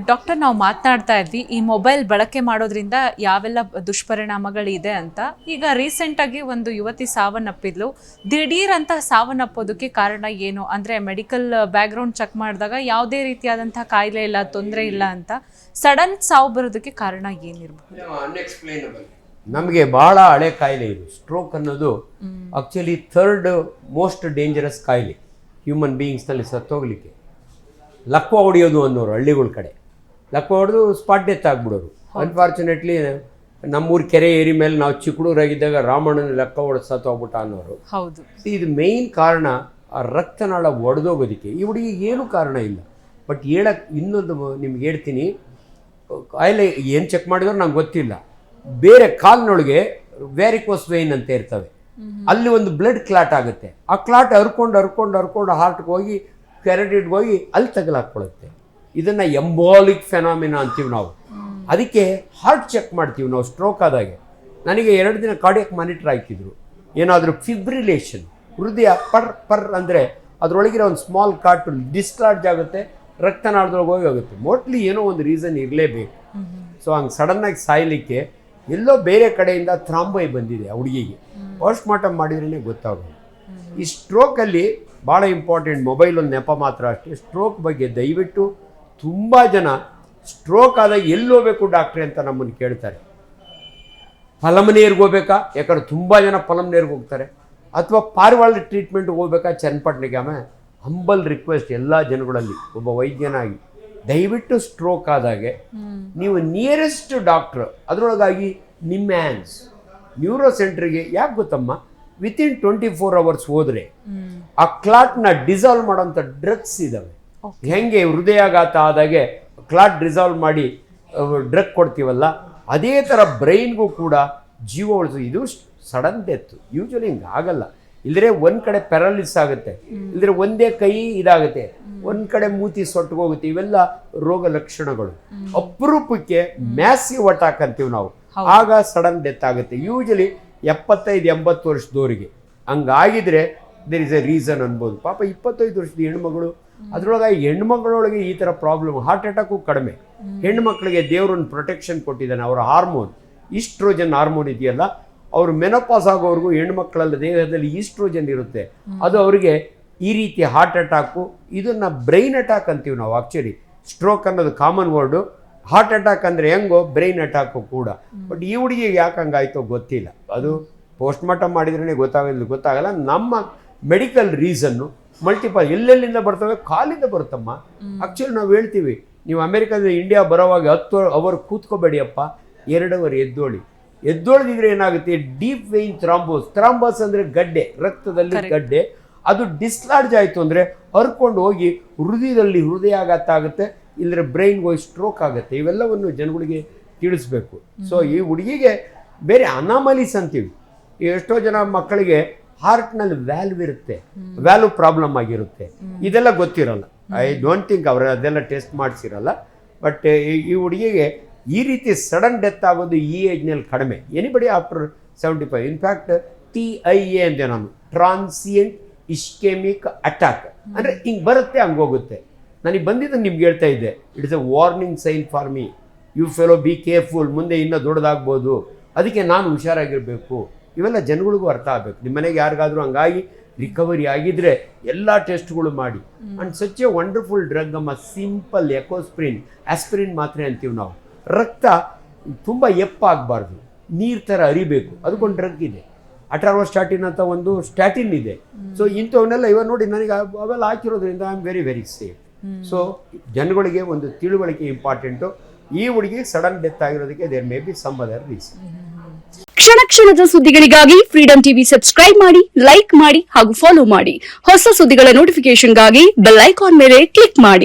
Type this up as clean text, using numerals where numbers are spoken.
Doctor, ನಾವು ಮಾತನಾಡ್ತಾ ಇದ್ವಿ ಈ ಮೊಬೈಲ್ ಬಳಕೆ ಮಾಡೋದ್ರಿಂದ ಯಾವೆಲ್ಲ ದುಷ್ಪರಿಣಾಮಗಳಿದೆ ಅಂತ. ಈಗ ರೀಸೆಂಟಾಗಿ ಒಂದು ಯುವತಿ ಸಾವನ್ನಪ್ಪಿದ್ಲು. ದಿಢೀರ್ ಅಂತ ಸಾವನ್ನಪ್ಪೋದಕ್ಕೆ ಕಾರಣ ಏನು ಅಂದರೆ ಮೆಡಿಕಲ್ ಬ್ಯಾಕ್ಗ್ರೌಂಡ್ ಚೆಕ್ ಮಾಡಿದಾಗ ಯಾವುದೇ ರೀತಿಯಾದಂಥ ಕಾಯಿಲೆ ಇಲ್ಲ, ತೊಂದರೆ ಇಲ್ಲ ಅಂತ ಸಡನ್ ಸಾವು ಬರೋದಕ್ಕೆ ಕಾರಣ ಏನಿರ್ಬೋದು? ನಮಗೆ ಭಾಳ ಹಳೆ ಕಾಯಿಲೆ ಇದು. ಸ್ಟ್ರೋಕ್ ಅನ್ನೋದು ಆಕ್ಚುಲಿ ಥರ್ಡ್ ಮೋಸ್ಟ್ ಡೇಂಜರಸ್ ಕಾಯಿಲೆ ಹ್ಯೂಮನ್ ಬೀಯಿಂಗ್ಸ್ನಲ್ಲಿ ಸತ್ತೋಗ್ಲಿಕ್ಕೆ. ಲಕ್ವ ಹೊಡೆಯೋದು ಅನ್ನೋರು ಹಳ್ಳಿಗಳ ಕಡೆ, ಲಕ್ವ ಹೊಡೆದು ಸ್ಪಾಟ್ ಡೆತ್ ಆಗಿಬಿಡೋರು. ಅನ್ಫಾರ್ಚುನೇಟ್ಲಿ ನಮ್ಮೂರು ಕೆರೆ ಏರಿ ಮೇಲೆ ನಾವು ಚಿಕ್ಕ ಹುಡುಗರಾಗಿದ್ದಾಗ ರಾಮಣ್ಣನ ಲಕ್ವ ಹೊಡೆದು ಸತ್ತೋಗ್ಬಿಟ್ಟ ಅನ್ನೋರು. ಹೌದು, ಇದು ಮೇಯ್ನ್ ಕಾರಣ ಆ ರಕ್ತನಾಳ ಒಡೆದೋಗೋದಕ್ಕೆ. ಈ ಹುಡುಗಿಗೆ ಏನೂ ಕಾರಣ ಇಲ್ಲ. ಬಟ್ ಹೇಳಕ್ಕೆ ಇನ್ನೊಂದು ನಿಮ್ಗೆ ಹೇಳ್ತೀನಿ, ಕಾಯಿಲೆ ಏನು ಚೆಕ್ ಮಾಡಿದ್ರು ನಂಗೆ ಗೊತ್ತಿಲ್ಲ. ಬೇರೆ ಕಾಲಿನೊಳಗೆ ವ್ಯಾರಿಕೋಸ್ ವೇನ್ ಅಂತ ಇರ್ತವೆ, ಅಲ್ಲಿ ಒಂದು ಬ್ಲಡ್ ಕ್ಲಾಟ್ ಆಗುತ್ತೆ. ಆ ಕ್ಲಾಟ್ ಹರ್ಕೊಂಡು ಹಾರ್ಟ್ಗೆ ಹೋಗಿ ಕೆರಟಿಡ್ಗೆ ಹೋಗಿ ಅಲ್ಲಿ ತಗಲಾಕೊಳ್ಳುತ್ತೆ. ಇದನ್ನು ಎಂಬಾಲಿಕ್ ಫೆನಾಮಿನಾ ಅಂತೀವಿ ನಾವು. ಅದಕ್ಕೆ ಹಾರ್ಟ್ ಚೆಕ್ ಮಾಡ್ತೀವಿ ನಾವು ಸ್ಟ್ರೋಕ್ ಆದಾಗೆ. ನನಗೆ 2 ದಿನ ಕಾರ್ಡಿಯಾಕ್ ಮಾನಿಟರ್ ಹಾಕಿದ್ರು. ಏನಾದರೂ ಫಿಬ್ರಿಲೇಷನ್, ಹೃದಯ ಪರ್ ಅಂದರೆ ಅದರೊಳಗಿರೋ ಒಂದು ಸ್ಮಾಲ್ ಕಾರ್ಟ್ ಡಿಸ್ಚಾರ್ಜ್ ಆಗುತ್ತೆ, ರಕ್ತನಾಳದೊಳಗೆ ಹೋಗುತ್ತೆ. ಮೋಸ್ಟ್ಲಿ ಏನೋ ಒಂದು ರೀಸನ್ ಇರಲೇಬೇಕು. ಸೊ ಹಂಗೆ ಸಡನ್ನಾಗಿ ಸಾಯಲಿಕ್ಕೆ ಎಲ್ಲೋ ಬೇರೆ ಕಡೆಯಿಂದ ಥ್ರಾಂಬೈ ಬಂದಿದೆ ಆ ಹುಡುಗಿಗೆ. ಪೋಸ್ಟ್ ಮಾರ್ಟಮ್ ಮಾಡಿದ್ರೇ ಗೊತ್ತಾಗೋದು. ಈ ಸ್ಟ್ರೋಕಲ್ಲಿ ಭಾಳ ಇಂಪಾರ್ಟೆಂಟ್, ಮೊಬೈಲ್ ಒಂದು ನೆಪ ಮಾತ್ರ ಅಷ್ಟೇ. ಸ್ಟ್ರೋಕ್ ಬಗ್ಗೆ ದಯವಿಟ್ಟು ತುಂಬ ಜನ ಸ್ಟ್ರೋಕ್ ಆದಾಗ ಎಲ್ಲಿ ಹೋಗ್ಬೇಕು ಡಾಕ್ಟ್ರೆ ಅಂತ ನಮ್ಮನ್ನು ಕೇಳ್ತಾರೆ. ಪಲಮನೇರ್ಗೆ ಹೋಗ್ಬೇಕಾ? ಯಾಕಂದ್ರೆ ತುಂಬ ಜನ ಪಲಮನೇರ್ಗೆ ಹೋಗ್ತಾರೆ. ಅಥವಾ ಪಾರಿವಾಳ ಟ್ರೀಟ್ಮೆಂಟ್ಗೆ ಹೋಗ್ಬೇಕಾ ಚನ್ನಪಟ್ಟಣಕ್ಕೆ? ಆಮೇಲೆ ಹಂಬಲ್ ರಿಕ್ವೆಸ್ಟ್ ಎಲ್ಲ ಜನಗಳಲ್ಲಿ ಒಬ್ಬ ವೈದ್ಯನಾಗಿ, ದಯವಿಟ್ಟು ಸ್ಟ್ರೋಕ್ ಆದಾಗೆ ನೀವು ನಿಯರೆಸ್ಟ್ ಡಾಕ್ಟ್ರ್, ಅದರೊಳಗಾಗಿ ನಿಮ್ಯಾನ್ಸ್ ನ್ಯೂರೋ ಸೆಂಟ್ರಿಗೆ ಯಾಕೆ ಗೊತ್ತಮ್ಮ, ವಿತಿನ್ 24 hours ಹೋದರೆ ಆ ಕ್ಲಾಟ್ನ ಡಿಸಾಲ್ವ್ ಮಾಡೋಂಥ ಡ್ರಗ್ಸ್ ಇದ್ದಾವೆ. ಹೆಂಗೆ ಹೃದಯಾಘಾತ ಆದಾಗೆ ಕ್ಲಾಟ್ ಡಿಸಾಲ್ವ್ ಮಾಡಿ ಡ್ರಗ್ ಕೊಡ್ತೀವಲ್ಲ, ಅದೇ ಥರ ಬ್ರೈನ್ಗೂ ಕೂಡ ಜೀವ ಉಳಿಸು. ಇದು ಸಡನ್ ಡೆತ್ ಯೂಶ್ವಲಿ ಹಿಂಗೆ ಆಗಲ್ಲ. ಇಲ್ಲದ್ರೆ ಒಂದು ಕಡೆ ಪ್ಯಾರಾಲಿಸ್ ಆಗುತ್ತೆ, ಇಲ್ಲದ್ರೆ ಒಂದೇ ಕೈ ಇದಾಗುತ್ತೆ, ಒಂದು ಕಡೆ ಮೂತಿ ಸೊಟ್ಟಗೋಗುತ್ತೆ. ಇವೆಲ್ಲ ರೋಗ ಲಕ್ಷಣಗಳು. ಅಪರೂಪಕ್ಕೆ ಮ್ಯಾಸಿವ್ ಅಟ್ಯಾಕ್ ಅಂತೀವಿ ನಾವು, ಆಗ ಸಡನ್ ಡೆತ್ ಆಗುತ್ತೆ. ಯೂಶಲಿ 75-80 ವರ್ಷದವರಿಗೆ ಹಂಗಾಗಿದ್ರೆ ದೇರ್ ಇಸ್ ಎ ರೀಸನ್ ಅನ್ಬೋದು. ಪಾಪ 25 ವರ್ಷದ ಹೆಣ್ಮಗಳು, ಅದರೊಳಗೆ ಹೆಣ್ಮಗಳೊಳಗೆ ಈ ಥರ ಪ್ರಾಬ್ಲಮ್. ಹಾರ್ಟ್ ಅಟ್ಯಾಕು ಕಡಿಮೆ. ಹೆಣ್ಮಕ್ಳಿಗೆ ದೇವ್ರನ್ನ ಪ್ರೊಟೆಕ್ಷನ್ ಕೊಟ್ಟಿದ್ದಾನೆ. ಅವರ ಹಾರ್ಮೋನ್, ಈಸ್ಟ್ರೋಜನ್ ಹಾರ್ಮೋನ್ ಇದೆಯಲ್ಲ, ಅವರು ಮೆನೋಪಾಸ್ ಆಗೋವರೆಗೂ ಹೆಣ್ಮಕ್ಳಲ್ಲ ದೇಹದಲ್ಲಿ ಈಸ್ಟ್ರೋಜನ್ ಇರುತ್ತೆ. ಅದು ಅವರಿಗೆ ಈ ರೀತಿ ಹಾರ್ಟ್ ಅಟ್ಯಾಕು, ಇದನ್ನು ಬ್ರೈನ್ ಅಟ್ಯಾಕ್ ಅಂತೀವಿ ನಾವು. ಆ್ಯಕ್ಚುಲಿ ಸ್ಟ್ರೋಕ್ ಅನ್ನೋದು ಕಾಮನ್ ವರ್ಡು, ಹಾರ್ಟ್ ಅಟ್ಯಾಕ್ ಅಂದರೆ ಹೆಂಗೋ ಬ್ರೈನ್ ಅಟ್ಯಾಕು ಕೂಡ. ಬಟ್ ಈ ಹುಡುಗಿಗೆ ಯಾಕೆ ಹಂಗಾಯ್ತೋ ಗೊತ್ತಿಲ್ಲ. ಅದು ಪೋಸ್ಟ್ ಮಾರ್ಟಮ್ ಮಾಡಿದ್ರೇ ಗೊತ್ತಾಗಲ್ಲ. ನಮ್ಮ ಮೆಡಿಕಲ್ ರೀಸನ್ನು ಮಲ್ಟಿಪಲ್ ಎಲ್ಲೆಲ್ಲಿಂದ ಬರ್ತವೆ, ಕಾಲಿಂದ ಬರುತ್ತಮ್ಮ. ಆ್ಯಕ್ಚುಲಿ ನಾವು ಹೇಳ್ತೀವಿ, ನೀವು ಅಮೆರಿಕದಿಂದ ಇಂಡಿಯಾ ಬರೋವಾಗ 10 hour ಕೂತ್ಕೋಬೇಡಿಯಪ್ಪ, 2 hour ಎದ್ದೊಳ್ದಿದ್ರೆ ಏನಾಗುತ್ತೆ, ಡೀಪ್ ವೇನ್ ಥ್ರಾಂಬೋಸ್ ಅಂದರೆ ಗಡ್ಡೆ, ರಕ್ತದಲ್ಲಿ ಗಡ್ಡೆ, ಅದು ಡಿಸ್ಲಾರ್ಜ್ ಆಯಿತು ಅಂದರೆ ಹರ್ಕೊಂಡು ಹೋಗಿ ಹೃದಯದಲ್ಲಿ ಹೃದಯಾಘಾತ ಆಗುತ್ತೆ, ಇಲ್ಲದ್ರೆ ಬ್ರೈನ್ಗೆ ಹೋಗಿ ಸ್ಟ್ರೋಕ್ ಆಗುತ್ತೆ. ಇವೆಲ್ಲವನ್ನು ಜನಗಳಿಗೆ ತಿಳಿಸ್ಬೇಕು. ಸೊ ಈ ಹುಡುಗಿಗೆ ಬೇರೆ ಅನಾಮಲೀಸ್ ಅಂತೀವಿ. ಎಷ್ಟೋ ಜನ ಮಕ್ಕಳಿಗೆ ಹಾರ್ಟ್ನಲ್ಲಿ ವ್ಯಾಲ್ವ್ ಇರುತ್ತೆ, ವ್ಯಾಲ್ವ್ ಪ್ರಾಬ್ಲಮ್ ಆಗಿರುತ್ತೆ, ಇದೆಲ್ಲ ಗೊತ್ತಿರಲ್ಲ. ಐ ಡೋಂಟ್ ಥಿಂಕ್ ಅವರು ಅದೆಲ್ಲ ಟೆಸ್ಟ್ ಮಾಡಿಸಿರಲ್ಲ. ಬಟ್ ಈ ಹುಡುಗಿಗೆ ಈ ರೀತಿ ಸಡನ್ ಡೆತ್ ಆಗೋದು ಈ ಏಜ್ನಲ್ಲಿ ಕಡಿಮೆ. Anybody after 75. ಇನ್ಫ್ಯಾಕ್ಟ್ TIA ಅಂದೆ ನಾನು, ಟ್ರಾನ್ಸಿಯೆಂಟ್ ಇಸ್ಕೆಮಿಕ್ ಅಟ್ಯಾಕ್ ಅಂದರೆ ಹಿಂಗೆ ಬರುತ್ತೆ, ಹಂಗೆ ಹೋಗುತ್ತೆ. ನನಗೆ ಬಂದಿದ್ದನ್ನು ನಿಮ್ಗೆ ಹೇಳ್ತಾ ಇದ್ದೆ. It is a warning sign for me. You fellow be careful, ಮುಂದೆ ಇನ್ನೂ ದೊಡ್ಡದಾಗ್ಬೋದು, ಅದಕ್ಕೆ ನಾನು ಹುಷಾರಾಗಿರಬೇಕು. ಇವೆಲ್ಲ ಜನಗಳಿಗೂ ಅರ್ಥ ಆಗಬೇಕು. ನಿಮ್ಮ ಮನೆಗೆ ಯಾರಿಗಾದರೂ ಹಂಗಾಗಿ ರಿಕವರಿ ಆಗಿದ್ರೆ ಎಲ್ಲ ಟೆಸ್ಟ್ಗಳು ಮಾಡಿ. And such A wonderful drug ಅಮ್ಮ, ಸಿಂಪಲ್ ಎಕೋಸ್ಪ್ರಿನ್, ಆಸ್ಪಿರಿನ್ ಮಾತ್ರೆ ಅಂತೀವಿ ನಾವು. ರಕ್ತ ತುಂಬ ಎಪ್ಪಾಗಬಾರ್ದು, ನೀರು ಥರ ಅರಿಬೇಕು, ಅದಕ್ಕೊಂದು ಡ್ರಗ್ ಇದೆ. ಅಟ್ರಾರೋಸ್ಟಾಟಿನ್ ಅಂತ ಒಂದು ಸ್ಟ್ಯಾಟಿನ್ ಇದೆ. ಸೊ ಇಂಥವನ್ನೆಲ್ಲ ಇವಾಗ ನೋಡಿ, ನನಗೆ ಅವೆಲ್ಲ ಹಾಕಿರೋದ್ರಿಂದ I am very very safe. So ಜನಗಳಿಗೆ ಒಂದು ತಿಳುವಳಿಕೆ ಇಂಪಾರ್ಟೆಂಟು. ಈ ಹುಡುಗಿ ಸಡನ್ ಡೆತ್ ಆಗಿರೋದಕ್ಕೆ there may be some other reason. ಕ್ಷಣ ಕ್ಷಣದ ಸುದ್ದಿಗಳಿಗಾಗಿ ಫ್ರೀಡಂ ಟಿವಿ ಸಬ್ಸ್ಕ್ರೈಬ್ ಮಾಡಿ, ಲೈಕ್ ಮಾಡಿ ಹಾಗೂ ಫಾಲೋ ಮಾಡಿ. ಹೊಸ ಸುದ್ದಿಗಳ ನೋಟಿಫಿಕೇಶನ್ಗಾಗಿ ಬೆಲ್ ಐಕಾನ್ ಮೇಲೆ ಕ್ಲಿಕ್ ಮಾಡಿ.